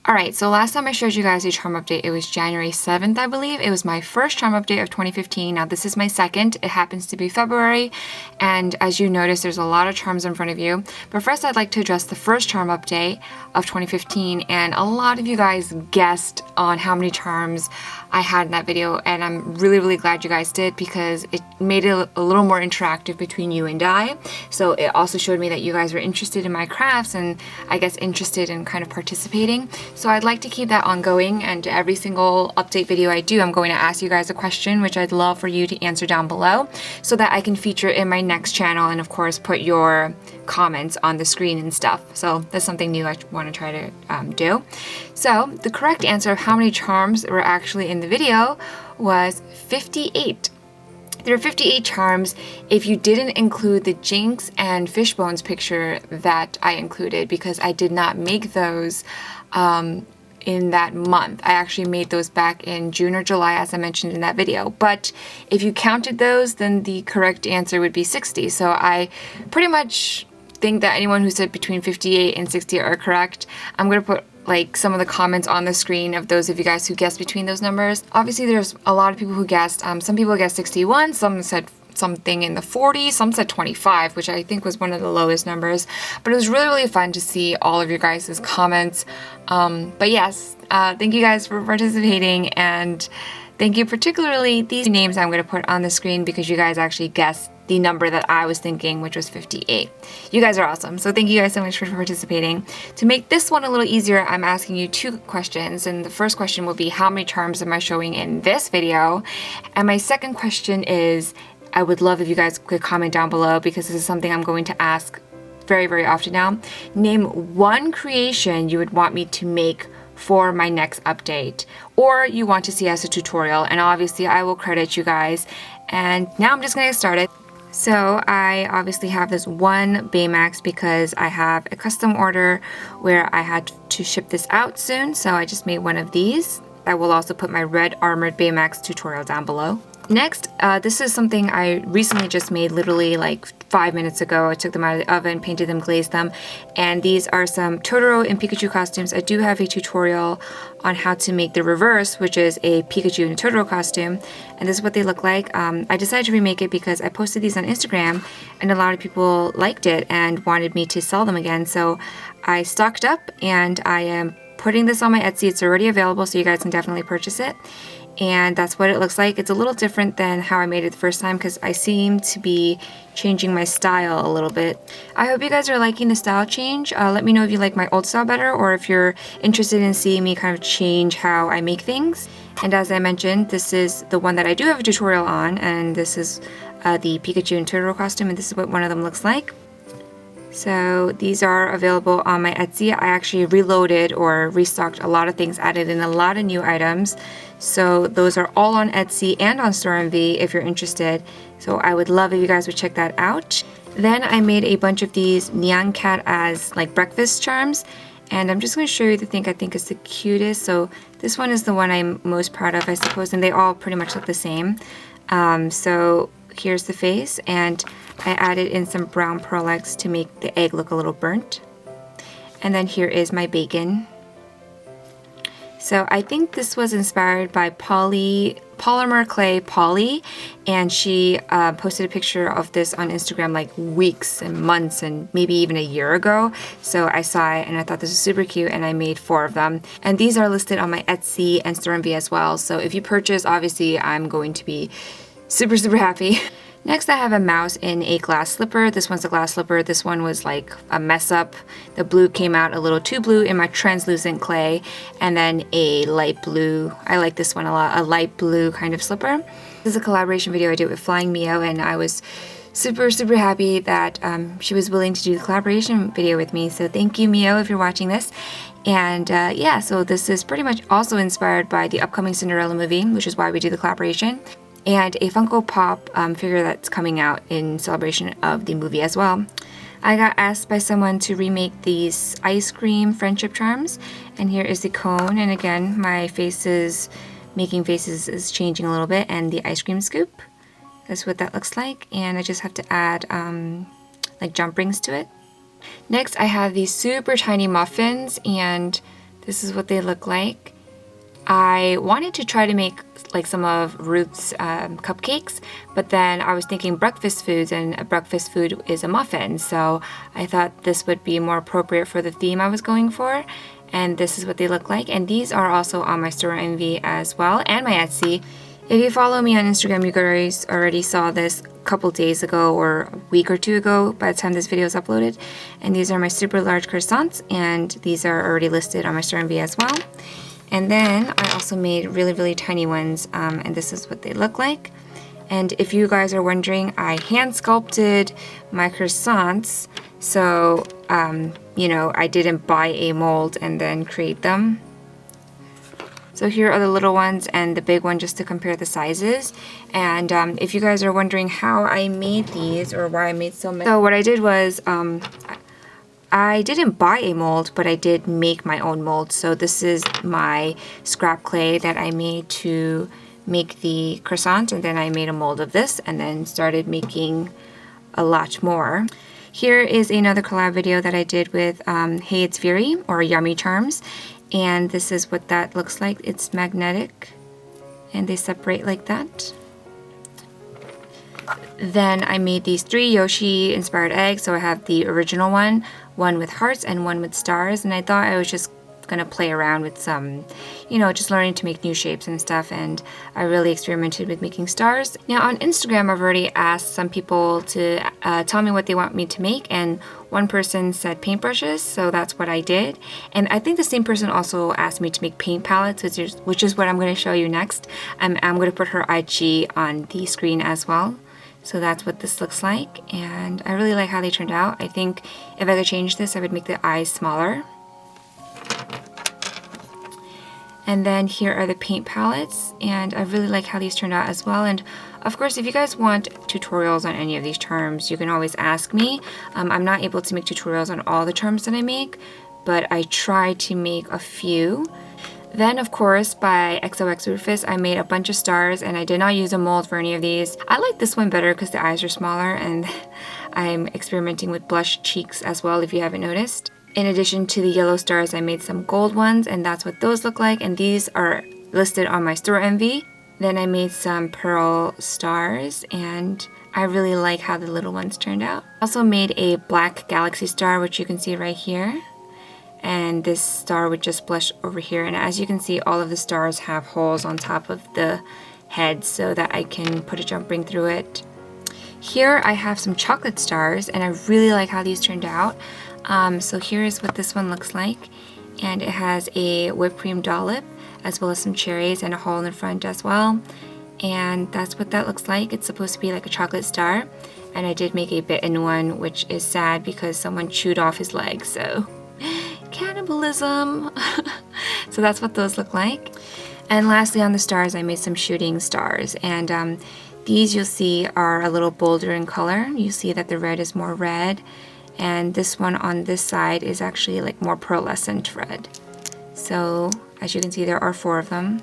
Alright, so last time I showed you guys a charm update, it was January 7th, I believe. It was my first charm update of 2015. Now this is my second. It happens to be February, and as you notice, there's a lot of charms in front of you. But first, I'd like to address the first charm update of 2015, and a lot of you guys guessed on how many charms I had in that video, and I'm really glad you guys did because it made it a little more interactive between you and I. So it also showed me that you guys were interested in my crafts and I guess interested in kind of participating. So I'd like to keep that ongoing, and every single update video I do, I'm going to ask you guys a question which I'd love for you to answer down below so that I can feature it in my next channel and of course put your comments on the screen and stuff. So that's something new I want to try to do. So the correct answer of how many charms were actually in the video was 58. There are 58 charms if you didn't include the Jinx and Fishbones picture that I included, because I did not make those in that month. I actually made those back in June or July, as I mentioned in that video. But if you counted those, then the correct answer would be 60. So I pretty much think that anyone who said between 58 and 60 are correct. I'm going to put like some of the comments on the screen of those of you guys who guessed between those numbers. Obviously there's a lot of people who guessed. Some people guessed 61, some said something in the 40s, some said 25, which I think was one of the lowest numbers. But it was really fun to see all of your guys' comments. But yes, thank you guys for participating, and thank you particularly these names I'm going to put on the screen because you guys actually guessed the number that I was thinking, which was 58. You guys are awesome. So thank you guys so much for participating. To make this one a little easier, I'm asking you two questions. And the first question will be, how many charms am I showing in this video? And my second question is, I would love if you guys could comment down below, because this is something I'm going to ask very often now. Name one creation you would want me to make for my next update, or you want to see as a tutorial, and obviously I will credit you guys. And now I'm just gonna get started. So I obviously have this one Baymax because I have a custom order where I had to ship this out soon, so I just made one of these. I will also put my red armored Baymax tutorial down below. Next, this is something I recently just made, literally like 5 minutes ago. I took them out of the oven, painted them, glazed them, and these are some Totoro and Pikachu costumes. I do have a tutorial on how to make the reverse, which is a Pikachu and a Totoro costume, and this is what they look like. I decided to remake it because I posted these on Instagram and a lot of people liked it and wanted me to sell them again, so I stocked up and I am putting this on my Etsy. It's already available, so you guys can definitely purchase it. And that's what it looks like. It's a little different than how I made it the first time because I seem to be changing my style a little bit. I hope you guys are liking the style change. Let me know if you like my old style better, or if you're interested in seeing me kind of change how I make things. And as I mentioned, this is the one that I do have a tutorial on, and this is the Pikachu and Totoro costume, and this is what one of them looks like. So these are available on my Etsy. I actually reloaded or restocked a lot of things, added in a lot of new items. So those are all on Etsy and on StoreMV if you're interested. So I would love if you guys would check that out. Then I made a bunch of these Nyan Cat as like breakfast charms. And I'm just going to show you the thing I think is the cutest. So this one is the one I'm most proud of, I suppose. And they all pretty much look the same. So here's the face, and I added in some brown Pearl X to make the egg look a little burnt. And then here is my bacon. So I think this was inspired by Polymer Clay Polly, and she posted a picture of this on Instagram like weeks and months and maybe even a year ago. So I saw it and I thought this was super cute, and I made 4 of them. And these are listed on my Etsy and StoreMV as well. So if you purchase, obviously I'm going to be super happy. Next, I have a mouse in a glass slipper. This one's a glass slipper. This one was like a mess up. The blue came out a little too blue in my translucent clay, and then a light blue. I like this one a lot, a light blue kind of slipper. This is a collaboration video I did with Flying Mio, and I was super happy that she was willing to do the collaboration video with me. So thank you, Mio, if you're watching this. And yeah, so this is pretty much also inspired by the upcoming Cinderella movie, which is why we do the collaboration, and a Funko Pop figure that's coming out in celebration of the movie as well. I got asked by someone to remake these ice cream friendship charms, and here is the cone, and again my making faces is changing a little bit, and the ice cream scoop. That's what that looks like, and I just have to add like jump rings to it. Next I have these super tiny muffins, and This is what they look like. I wanted to try to make like some of Ruth's cupcakes, but then I was thinking breakfast foods, and a breakfast food is a muffin, so I thought this would be more appropriate for the theme I was going for. And this is what they look like, and these are also on my store MV as well, and my Etsy. If you follow me on Instagram, you guys already saw this a couple days ago or a week or two ago by the time this video is uploaded. And these are my super large croissants, and these are already listed on my store MV as well. And then I also made really, really tiny ones, and this is what they look like. And if you guys are wondering, I hand sculpted my croissants, so you know, I didn't buy a mold and then create them. So here are the little ones and the big one, just to compare the sizes. And if you guys are wondering how I made these or why I made so many, so what I did was I didn't buy a mold, but I did make my own mold. So this is my scrap clay that I made to make the croissant, and then I made a mold of this and then started making a lot more. Here is another collab video that I did with Hey It's Fury, or Yummy Charms, and this is what that looks like. It's magnetic and they separate like that. Then I made these 3 Yoshi inspired eggs. So I have the original one with hearts and one with stars, and I thought I was just gonna play around with some, you know, just learning to make new shapes and stuff, and I really experimented with making stars. Now on Instagram, I've already asked some people to tell me what they want me to make, and one person said paintbrushes, so that's what I did. And I think the same person also asked me to make paint palettes, which is what I'm going to show you next. I'm going to put her IG on the screen as well. So that's what this looks like, and I really like how they turned out. I think if I could change this, I would make the eyes smaller. And then here are the paint palettes, and I really like how these turned out as well. And of course, if you guys want tutorials on any of these charms, you can always ask me. I'm not able to make tutorials on all the charms that I make, but I try to make a few. Then, of course, by XOX Rufus, I made a bunch of stars, and I did not use a mold for any of these. I like this one better because the eyes are smaller, and I'm experimenting with blush cheeks as well, if you haven't noticed. In addition to the yellow stars, I made some gold ones, and that's what those look like, and these are listed on my store MV. Then I made some pearl stars, and I really like how the little ones turned out. I also made a black galaxy star, which you can see right here. And this star would just blush over here, and as you can see, all of the stars have holes on top of the head so that I can put a jump ring through it. Here I have some chocolate stars, and I really like how these turned out. So here is what this one looks like, and it has a whipped cream dollop as well as some cherries and a hole in the front as well, and that's what that looks like. It's supposed to be like a chocolate star, and I did make a bitten one, which is sad because someone chewed off his leg, so cannibalism. So that's what those look like. And lastly, on the stars, I made some shooting stars, and these you'll see are a little bolder in color. You see that the red is more red, and this one on this side is actually like more pearlescent red. So as you can see, there are 4 of them.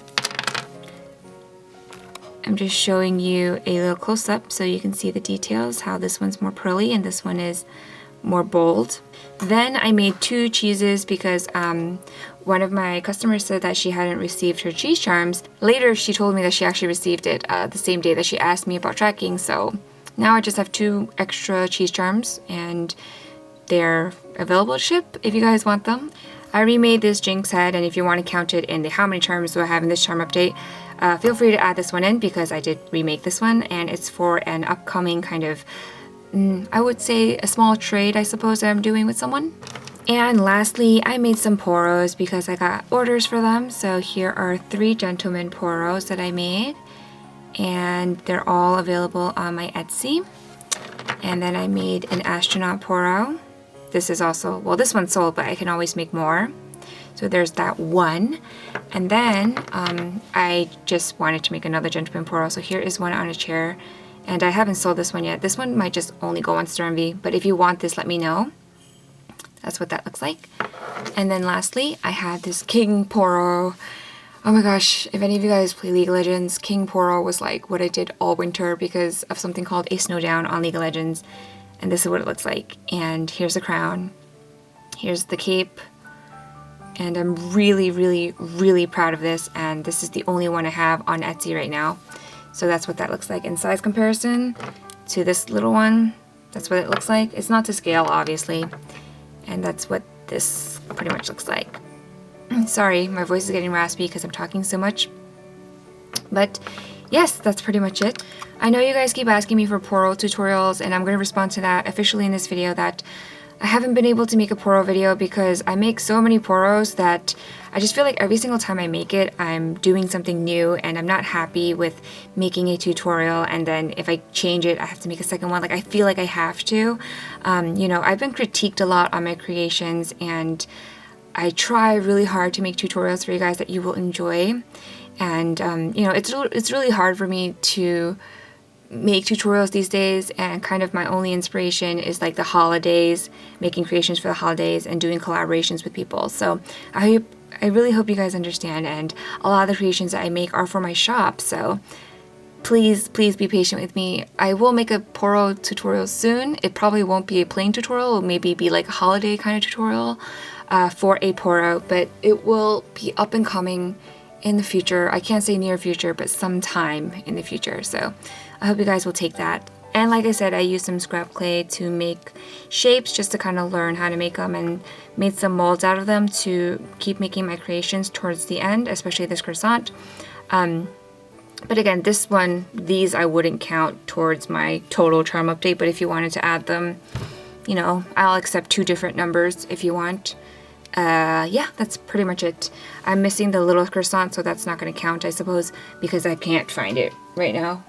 I'm just showing you a little close-up so you can see the details, how this one's more pearly and this one is more bold. Then I made 2 cheeses because one of my customers said that she hadn't received her cheese charms. Later she told me that she actually received it the same day that she asked me about tracking, so now I just have 2 extra cheese charms, and they're available to ship if you guys want them. I remade this Jinx head, and if you want to count it in the how many charms do I have in this charm update, feel free to add this one in because I did remake this one, and it's for an upcoming kind of, I would say a small trade, I suppose, that I'm doing with someone. And lastly, I made some poros because I got orders for them. So here are 3 gentleman poros that I made, and they're all available on my Etsy. And then I made an astronaut poro. This is also, well, this one's sold, but I can always make more. So there's that one. And then I just wanted to make another gentleman poro. So here is one on a chair. And I haven't sold this one yet. This one might just only go on StoreMV, but if you want this, let me know. That's what that looks like. And then lastly, I had this King Poro. Oh my gosh, if any of you guys play League of Legends, King Poro was like what I did all winter because of something called a snowdown on League of Legends. And this is what it looks like. And here's the crown. Here's the cape. and I'm really, really, really proud of this, and this is the only one I have on Etsy right now. So that's what that looks like in size comparison to this little one. That's what it looks like. It's not to scale, obviously, and that's what this pretty much looks like. Sorry, my voice is getting raspy because I'm talking so much. But yes, that's pretty much it. I know you guys keep asking me for PORO tutorials, and I'm going to respond to that officially in this video that I haven't been able to make a PORO video because I make so many POROs that I just feel like every single time I make it, I'm doing something new and I'm not happy with making a tutorial, and then if I change it, I have to make a second one. Like, I feel like I have to. You know, I've been critiqued a lot on my creations, and I try really hard to make tutorials for you guys that you will enjoy. And, you know, it's really hard for me to make tutorials these days, and kind of my only inspiration is like the holidays, making creations for the holidays and doing collaborations with people. So I really hope you guys understand, and a lot of the creations that I make are for my shop, so please be patient with me. I will make a PORO tutorial soon. It probably won't be a plain tutorial, it'll maybe be like a holiday kind of tutorial for a PORO, but it will be up and coming in the future. I can't say near future, but sometime in the future. So I hope you guys will take that. And like I said, I used some scrap clay to make shapes just to kind of learn how to make them, and made some molds out of them to keep making my creations towards the end, especially this croissant. But again, these I wouldn't count towards my total charm update, but if you wanted to add them, you know, I'll accept 2 different numbers if you want. Yeah, that's pretty much it. I'm missing the little croissant, so that's not going to count, I suppose, because I can't find it right now.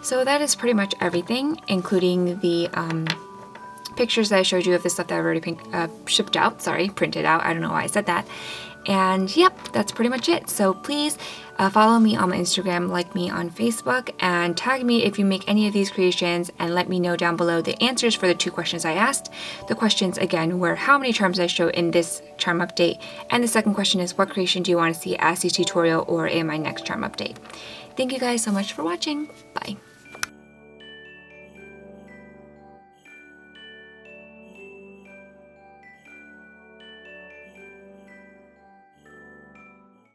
So that is pretty much everything, including the pictures that I showed you of the stuff that I've already printed out. I don't know why I said that. And yep, that's pretty much it. So please follow me on my Instagram, like me on Facebook, and tag me if you make any of these creations, and let me know down below the answers for the 2 questions I asked. The questions again were how many charms I show in this charm update, and the second question is what creation do you want to see as a tutorial or in my next charm update. Thank you guys so much for watching. Bye.